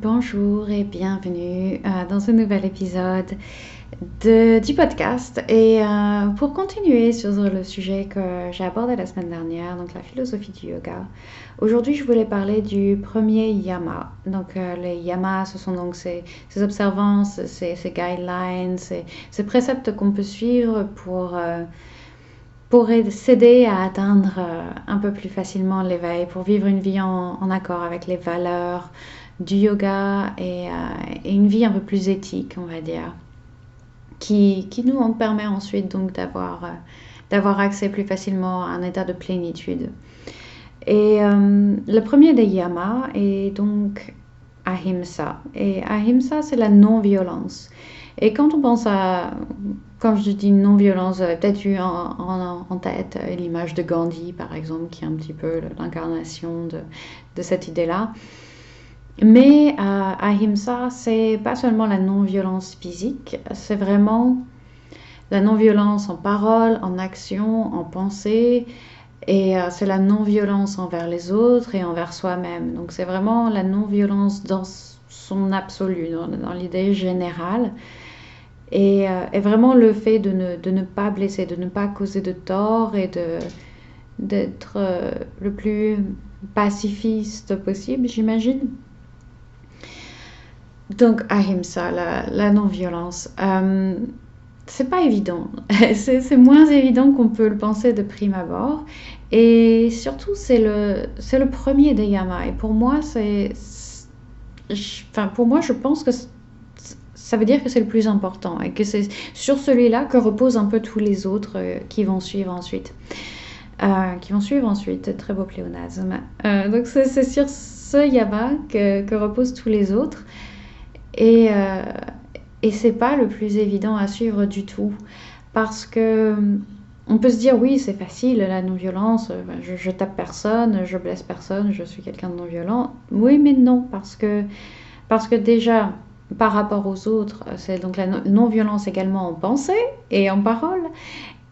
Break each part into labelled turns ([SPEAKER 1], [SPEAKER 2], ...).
[SPEAKER 1] Bonjour et bienvenue dans ce nouvel épisode du podcast. Et pour continuer sur le sujet que j'ai abordé la semaine dernière, donc la philosophie du yoga, aujourd'hui je voulais parler du premier yama. Donc les yamas, ce sont donc ces observances, ces guidelines, ces préceptes qu'on peut suivre pour s'aider à atteindre un peu plus facilement l'éveil, pour vivre une vie en accord avec les valeurs du yoga et une vie un peu plus éthique, on va dire, qui nous en permet ensuite donc d'avoir accès plus facilement à un état de plénitude. Et le premier des yamas est donc ahimsa. Et ahimsa, c'est la non-violence. Et quand on pense quand je dis non-violence, vous avez peut-être eu en tête l'image de Gandhi, par exemple, qui est un petit peu l'incarnation de cette idée-là. Mais ahimsa, c'est pas seulement la non-violence physique, c'est vraiment la non-violence en parole, en action, en pensée, et c'est la non-violence envers les autres et envers soi-même. Donc c'est vraiment la non-violence dans son absolu, dans l'idée générale. Et vraiment le fait de ne pas blesser, de ne pas causer de tort et d'être le plus pacifiste possible, j'imagine. Donc ahimsa, la non-violence. C'est pas évident. C'est moins évident qu'on peut le penser de prime abord. Et surtout, c'est le premier des yamas. Et pour moi, je pense que ça veut dire que c'est le plus important et que c'est sur celui-là que reposent un peu tous les autres qui vont suivre ensuite. Très beau pléonasme. Donc c'est sur ce yama que reposent tous les autres. Et c'est pas le plus évident à suivre du tout. Parce que on peut se dire, oui, c'est facile, la non-violence, je tape personne, je blesse personne, je suis quelqu'un de non-violent. Oui, mais non, parce que déjà, par rapport aux autres, c'est donc la non-violence également en pensée et en parole.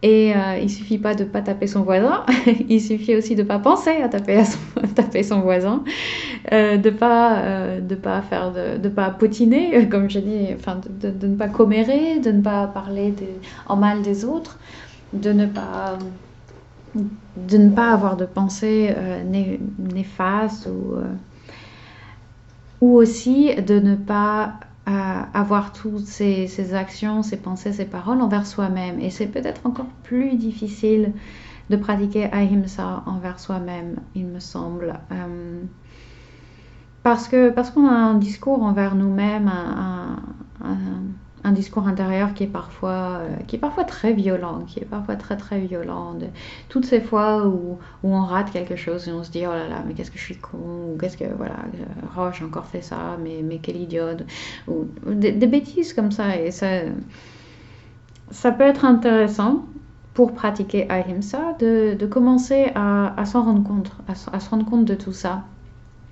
[SPEAKER 1] Et il suffit pas de pas taper son voisin, il suffit aussi de pas penser à taper son voisin, de pas potiner, comme je dis, enfin de ne pas commérer, de ne pas parler en mal des autres, de ne pas avoir de pensée néfaste ou aussi de ne pas avoir toutes ces actions, ces pensées, ces paroles envers soi-même. Et c'est peut-être encore plus difficile de pratiquer ahimsa envers soi-même, il me semble. Parce qu'on a un discours envers nous-mêmes, un discours intérieur qui est parfois très violent, qui est parfois très très violent. Toutes ces fois où on rate quelque chose et on se dit oh là là, mais qu'est-ce que je suis con, ou qu'est-ce que voilà, oh j'ai encore fait ça, mais quel idiote, ou des bêtises comme ça. Et ça peut être intéressant pour pratiquer ahimsa de commencer à s'en rendre compte, à se rendre compte de tout ça.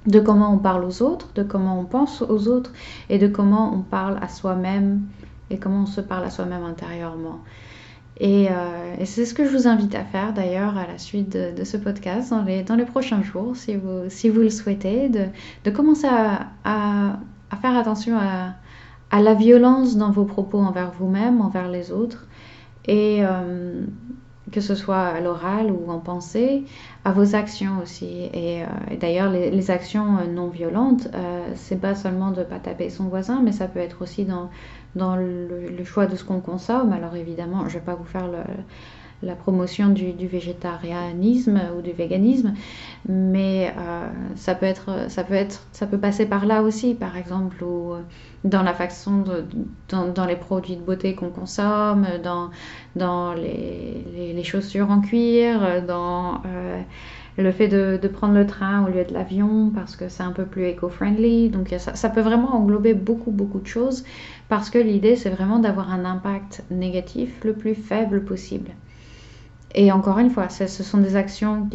[SPEAKER 1] De comment on parle aux autres, de comment on pense aux autres et de comment on parle à soi-même et comment on se parle à soi-même intérieurement. Et c'est ce que je vous invite à faire d'ailleurs à la suite de ce podcast dans les prochains jours, si vous le souhaitez, de commencer à faire attention à la violence dans vos propos envers vous-même, envers les autres, et que ce soit à l'oral ou en pensée, à vos actions aussi. Et d'ailleurs, les actions non violentes, c'est pas seulement de ne pas taper son voisin, mais ça peut être aussi dans le choix de ce qu'on consomme. Alors évidemment, je ne vais pas vous faire la promotion du végétarianisme ou du véganisme, mais ça peut passer par là aussi, par exemple, ou dans la façon dans les produits de beauté qu'on consomme, dans les chaussures en cuir, dans le fait de prendre le train au lieu de l'avion parce que c'est un peu plus éco-friendly. Donc ça peut vraiment englober beaucoup beaucoup de choses parce que l'idée c'est vraiment d'avoir un impact négatif le plus faible possible. Et encore une fois, ce sont des actions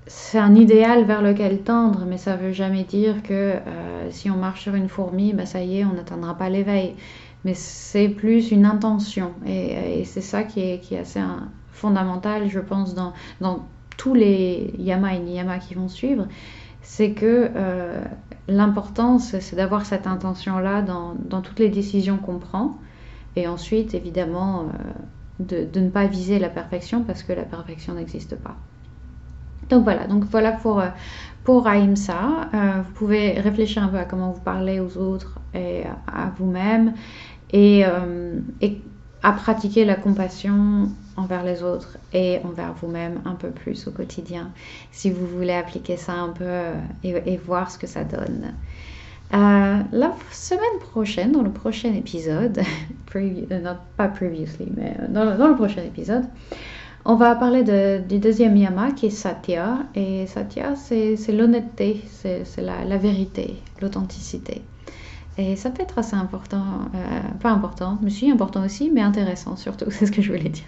[SPEAKER 1] c'est un idéal vers lequel tendre, mais ça ne veut jamais dire que si on marche sur une fourmi, bah ça y est, on n'atteindra pas l'éveil. Mais c'est plus une intention. Et c'est ça qui est assez fondamental, je pense, dans tous les yamas et niyamas qui vont suivre. C'est que l'important, c'est d'avoir cette intention-là dans toutes les décisions qu'on prend. Et ensuite, évidemment, de ne pas viser la perfection parce que la perfection n'existe pas. Donc voilà pour Ahimsa. Vous pouvez réfléchir un peu à comment vous parlez aux autres et à vous-même et à pratiquer la compassion envers les autres et envers vous-même un peu plus au quotidien si vous voulez appliquer ça un peu et voir ce que ça donne. La semaine prochaine, dans le prochain épisode, non, pas previously, mais dans le prochain épisode, on va parler du deuxième yama qui est Satya. Et Satya, c'est l'honnêteté, c'est la vérité, l'authenticité. Et ça peut être assez important, pas important, mais si important aussi, mais intéressant surtout, c'est ce que je voulais dire.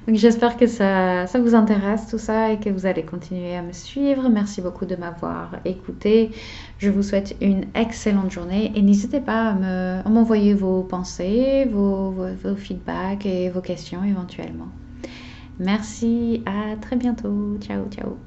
[SPEAKER 1] Donc j'espère que ça vous intéresse tout ça et que vous allez continuer à me suivre. Merci beaucoup de m'avoir écouté. Je vous souhaite une excellente journée et n'hésitez pas à m'envoyer vos pensées, vos feedbacks et vos questions éventuellement. Merci, à très bientôt. Ciao, ciao.